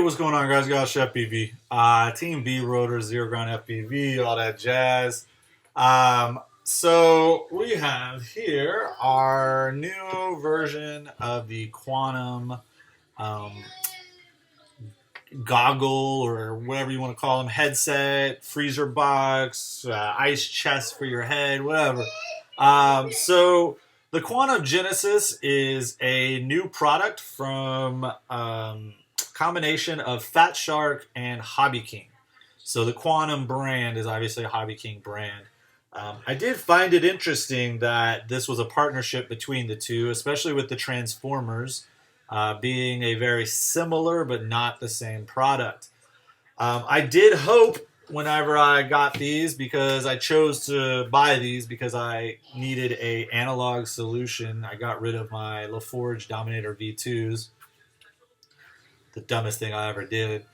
what's going on, guys? Got CheFPV, Team B rotor, zero ground FPV, all that jazz. So we have here our new version of the Quanum um, goggle, or whatever you want to call them, headset, freezer box, ice chest for your head, whatever. So the Quantum Genesis is a new product from combination of Fatshark and Hobby King. So the Quantum brand is obviously a Hobby King brand. I did find it interesting that this was a partnership between the two, especially with the Transformers being a very similar but not the same product. I did hope whenever I got these, because I chose to buy these because I needed a analog solution. I got rid of my LaForge Dominator V2s. The dumbest thing I ever did.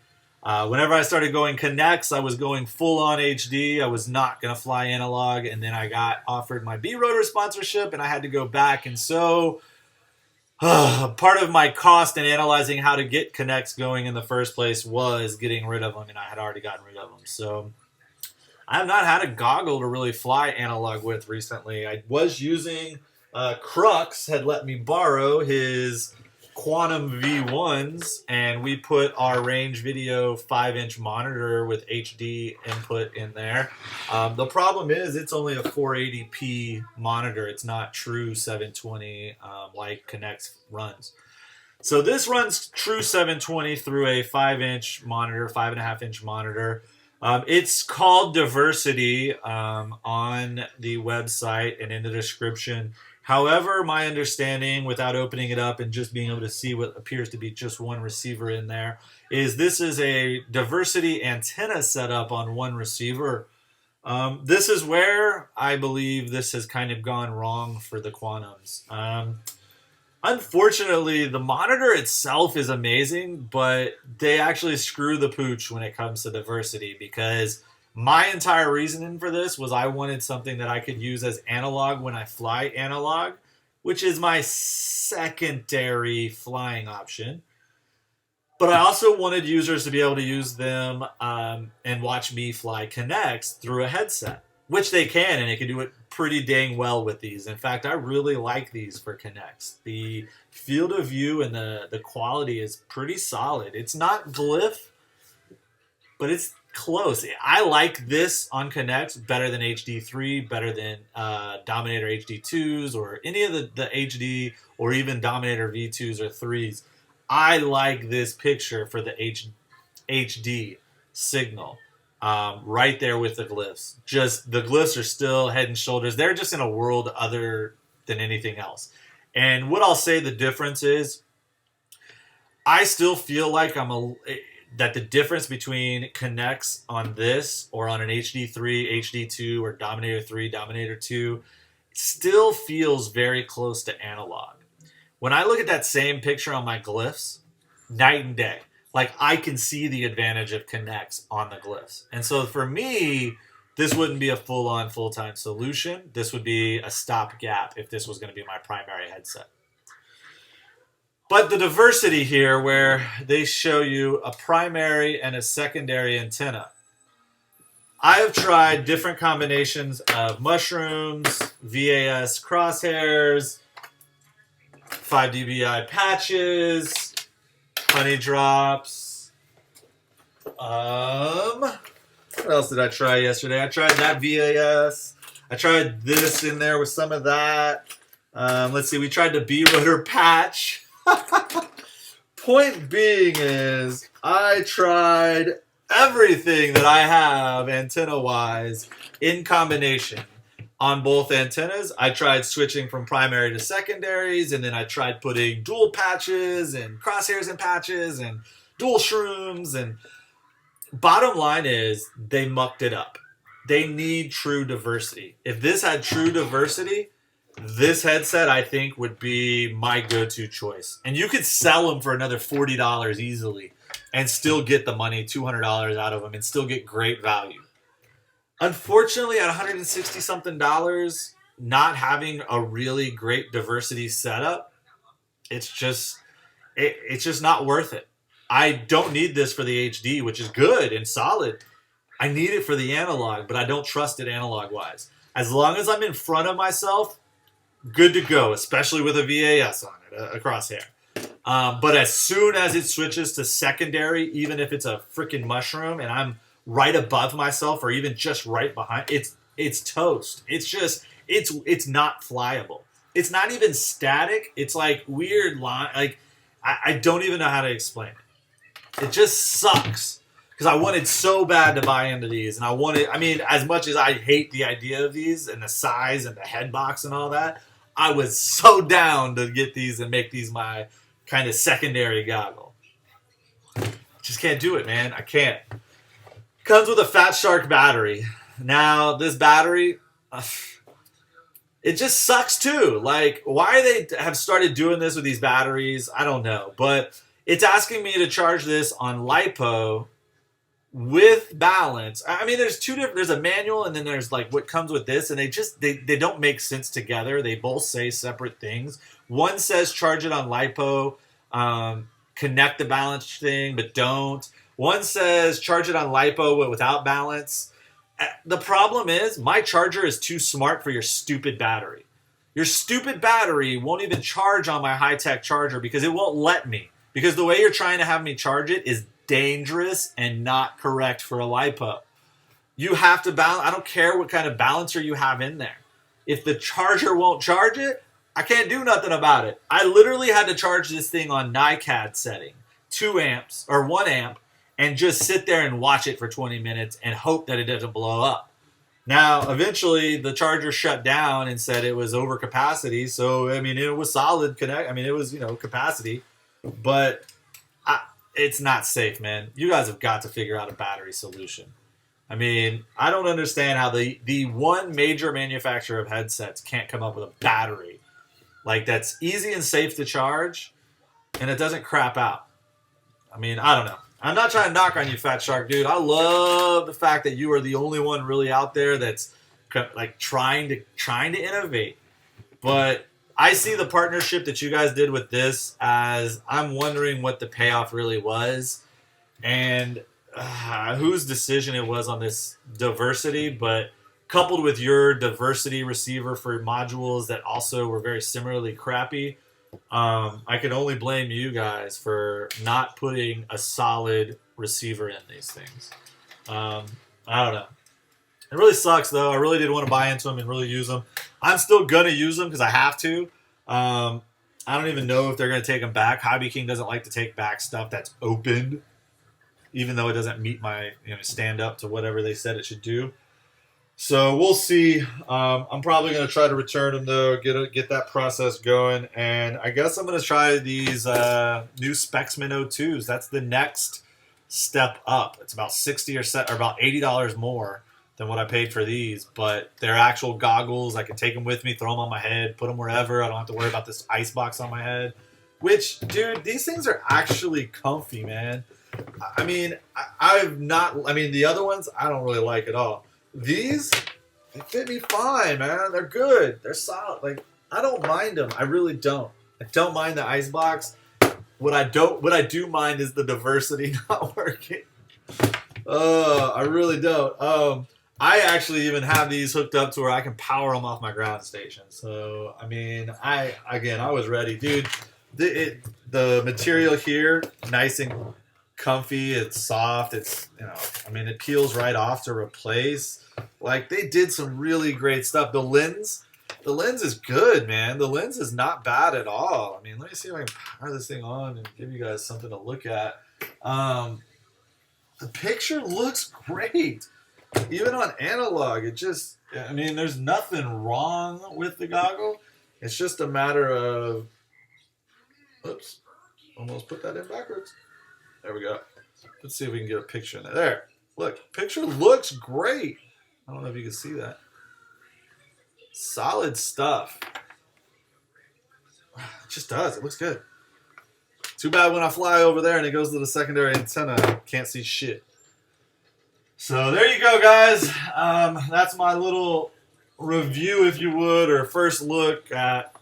Whenever I started going Connex, I was going full on HD. I was not going to fly analog, and then I got offered my B-Rotor sponsorship, and I had to go back. And so part of my cost in analyzing how to get Connex going in the first place was getting rid of them, and I had already gotten rid of them. So I have not had a goggle to really fly analog with recently. I was using Crux had let me borrow his Quantum V1s, and we put our range video 5-inch monitor with HD input in there. The problem is it's only a 480p monitor. It's not true 720 like Connex runs. So this runs true 720 through a 5-inch monitor, 5.5-inch monitor. It's called Diversity on the website and in the description. However, my understanding, without opening it up and just being able to see what appears to be just one receiver in there, is this is a Diversity antenna setup on one receiver. This is where I believe this has kind of gone wrong for the Quantums. Unfortunately, the monitor itself is amazing, but they actually screw the pooch when it comes to Diversity, because my entire reasoning for this was I wanted something that I could use as analog when I fly analog, which is my secondary flying option. But I also wanted users to be able to use them and watch me fly Connex through a headset, which they can, and they can do it pretty dang well with these. In fact, I really like these for Connex. The field of view and the quality is pretty solid. It's not glyph, but it's close. I like this on Connex better than HD3, better than Dominator HD2s, or any of the HD or even Dominator V2s or 3s. I like this picture for the HD signal. Right there with the glyphs. Just the glyphs are still head and shoulders. They're just in a world other than anything else. And what I'll say the difference is, I still feel like that the difference between Connex on this or on an HD3, HD2, or Dominator 3, Dominator 2 still feels very close to analog. When I look at that same picture on my glyphs, night and day. Like, I can see the advantage of Connex on the glyphs. And so for me, this wouldn't be a full-on, full-time solution. This would be a stopgap if this was going to be my primary headset. But the Diversity here, where they show you a primary and a secondary antenna. I have tried different combinations of mushrooms, VAS crosshairs, 5 dBi patches, honey drops. What else did I try yesterday? I tried that VAS. I tried this in there with some of that. Let's see, we tried the B-Rotor patch. Point being is, I tried everything that I have antenna-wise in combination on both antennas. I tried switching from primary to secondaries, and then I tried putting dual patches and crosshairs and patches and dual shrooms. And bottom line is, they mucked it up. They need true diversity. If this had true diversity, this headset, I think, would be my go-to choice. And you could sell them for another $40 easily and still get the money, $200 out of them, and still get great value. Unfortunately, at $160-something, not having a really great diversity setup, it's just not worth it. I don't need this for the HD, which is good and solid. I need it for the analog, but I don't trust it analog-wise. As long as I'm in front of myself, good to go, especially with a VAS on it, a crosshair. But as soon as it switches to secondary, even if it's a freaking mushroom and I'm right above myself or even just right behind, it's toast. It's not flyable. It's not even static. It's like weird line. Like I don't even know how to explain it. It just sucks because I wanted so bad to buy into these, and I mean, as much as I hate the idea of these and the size and the head box and all that, I was so down to get these and make these my kind of secondary goggle. Just can't do it, man. I can't. Comes with a Fatshark battery. Now, this battery, it just sucks too. Like, why they have started doing this with these batteries, I don't know. But it's asking me to charge this on LiPo with balance. I mean, there's two different. There's a manual, and then there's like what comes with this, and they don't make sense together. They both say separate things. One says charge it on LiPo, connect the balance thing, but don't. One says charge it on LiPo but without balance. The problem is my charger is too smart for your stupid battery. Your stupid battery won't even charge on my high-tech charger because it won't let me. Because the way you're trying to have me charge it is dangerous and not correct for a LiPo. You have to balance. I don't care what kind of balancer you have in there. If the charger won't charge it, I can't do nothing about it. I literally had to charge this thing on NiCad setting, 2 amps or 1 amp, and just sit there and watch it for 20 minutes and hope that it doesn't blow up. Now, eventually, the charger shut down and said it was over capacity. So, I mean, it was solid connect. I mean, it was, capacity. But it's not safe, man. You guys have got to figure out a battery solution. I mean, I don't understand how the one major manufacturer of headsets can't come up with a battery like that's easy and safe to charge and it doesn't crap out. I mean, I don't know. I'm not trying to knock on you, Fatshark, dude. I love the fact that you are the only one really out there that's like trying to innovate. But I see the partnership that you guys did with this as I'm wondering what the payoff really was and whose decision it was on this diversity, but coupled with your diversity receiver for modules that also were very similarly crappy, I can only blame you guys for not putting a solid receiver in these things. I don't know. It really sucks, though. I really did want to buy into them and really use them. I'm still going to use them because I have to. I don't even know if they're going to take them back. Hobby King doesn't like to take back stuff that's opened, even though it doesn't meet my stand up to whatever they said it should do. So we'll see. I'm probably going to try to return them, though, get that process going. And I guess I'm going to try these new Spexman O2s. That's the next step up. It's about $60 or about $80 more than what I paid for these. But they're actual goggles. I can take them with me, throw them on my head, put them wherever. I don't have to worry about this ice box on my head. Which, dude, these things are actually comfy, man. I mean, the other ones I don't really like at all. These, they fit me fine, man. They're good. They're solid. Like, I don't mind them. I really don't. I don't mind the icebox. What I do mind is the diversity not working. I really don't. I actually even have these hooked up to where I can power them off my ground station. So, I mean, I was ready. Dude, the material here, nice and comfy. It's soft. It's, it peels right off to replace. Like, they did some really great stuff. The lens is good, man. The lens is not bad at all. I mean, let me see if I can power this thing on and give you guys something to look at. The picture looks great. Even on analog, there's nothing wrong with the goggle. It's just a matter of, oops, almost put that in backwards. There we go. Let's see if we can get a picture in there. There. Look, picture looks great. I don't know if you can see that. Solid stuff. It just does. It looks good. Too bad when I fly over there and it goes to the secondary antenna, I can't see shit. So there you go, guys. That's my little review, if you would, or first look at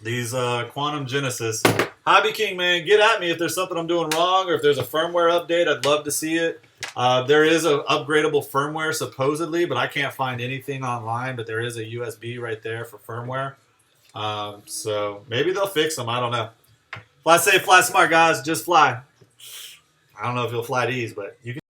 these Quantum Genesis. Hobby King, man, get at me if there's something I'm doing wrong or if there's a firmware update. I'd love to see it. There is an upgradable firmware supposedly, but I can't find anything online. But there is a USB right there for firmware. So maybe they'll fix them. I don't know. Fly safe, fly smart, guys. Just fly. I don't know if you'll fly these, but you can.